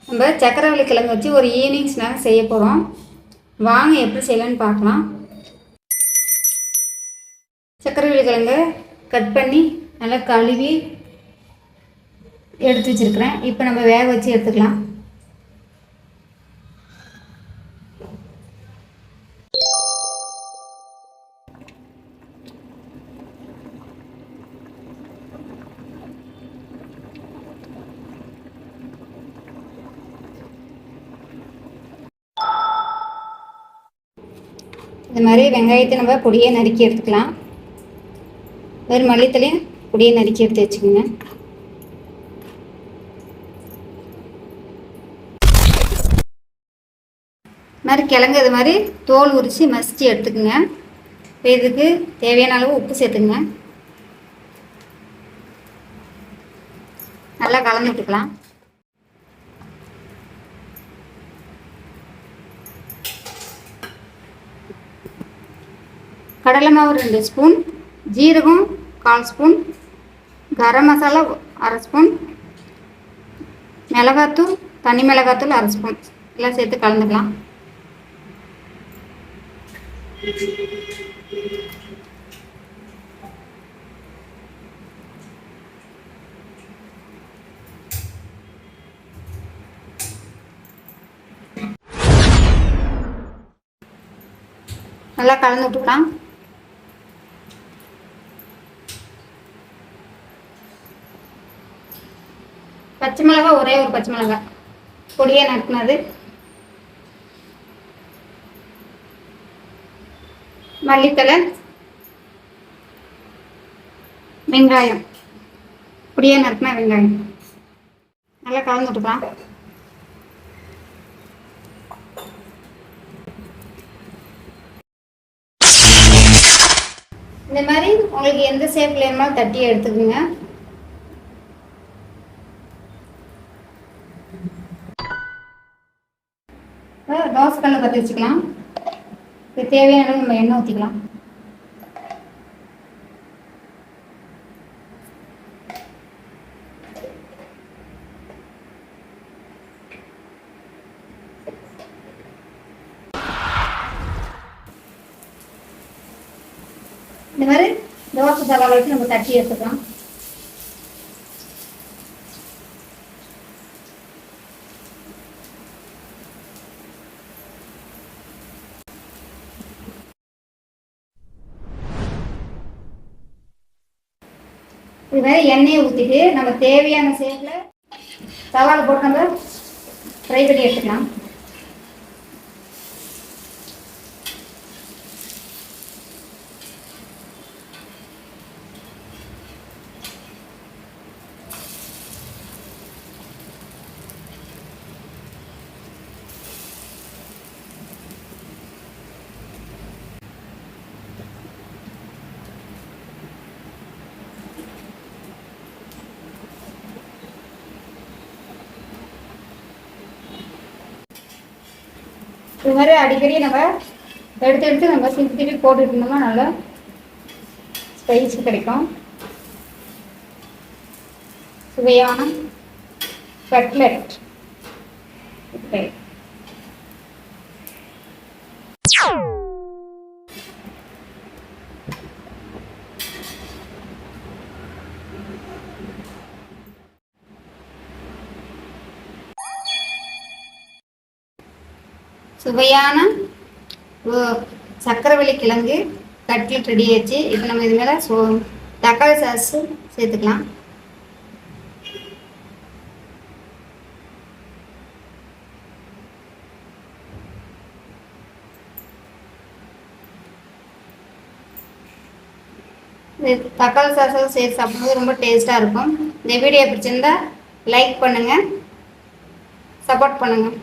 நம்ம சக்கரவள்ளி கிழங்கு வச்சு ஒரு ஈவினிங் ஸ்நாக்ஸ் செய்ய போகிறோம். வாங்க எப்படி செய்யலான்னு பார்க்கலாம். சக்கரவள்ளி கிழங்கு கட் பண்ணி நல்லா கழுவி எடுத்து வச்சுருக்கிறேன். இப்போ நம்ம வேக வச்சு எடுத்துக்கலாம். இந்த மாதிரி வெங்காயத்தை நம்ம பொடியை நறுக்கி எடுத்துக்கலாம். வெறும் மல்லித்தலையும் பொடியை நறுக்கி எடுத்து வச்சுக்கோங்க. மாதிரி கிழங்கு இது மாதிரி தோல் உரித்து மசித்து எடுத்துக்கோங்க. இதுக்கு தேவையான அளவு உப்பு சேர்த்துங்க. நல்லா கலந்து விட்டுக்கலாம். கடலை மாவு 2 ஸ்பூன், ஜீரகம் 1/4 ஸ்பூன், கரம் மசாலா 1/2 ஸ்பூன், மிளகாத்தூள் தனி மிளகாத்தூள் 1/2 ஸ்பூன் எல்லாம் சேர்த்து கலந்துக்கலாம். நல்லா கலந்து விட்டுக்கலாம். பச்சை மிளகாய் ஒரே ஒரு பச்சை மிளகாய் பொடியை நறுக்குனது, மல்லித்தலை, வெங்காயம் பொடியை நறுக்குன வெங்காயம் நல்லா கலந்து விட்டுக்கலாம். இந்த மாதிரி உங்களுக்கு எந்த ஷேப்ல வேணுமாலும் தட்டி எடுத்துக்கோங்க. தோசை கல்லை பற்றி வச்சுக்கலாம். இது தேவையான அளவு நம்ம எண்ணெய் ஊற்றிக்கலாம். இந்த மாதிரி தோசை தவால வச்சு நம்ம தட்டி எடுத்துக்கலாம். இது மாதிரி எண்ணெயை ஊற்றிட்டு நம்ம தேவையான ஷேப்பில் தவால போட்டு நம்ம ஃப்ரை பண்ணி எடுத்துக்கலாம். இது மாதிரி அடிக்கடி நம்ம எடுத்து நம்ம திருப்பி போட்டுட்டு இருந்தோம்னா நல்லா ஸ்பைஸ் கிடைக்கும். சுவையான கட்லெட் சுவையான சக்கரவள்ளி கிழங்கு கட்லெட் ரெடி ஆச்சு. இப்போ நம்ம இது மேலே தக்காளி சாஸ் சேர்த்துக்கலாம். தக்காளி சாஸ் சேர்த்து சாப்பிடும்போது ரொம்ப டேஸ்ட்டாக இருக்கும். இந்த வீடியோ பிடிச்சிருந்தா லைக் பண்ணுங்கள், சப்போர்ட் பண்ணுங்கள்.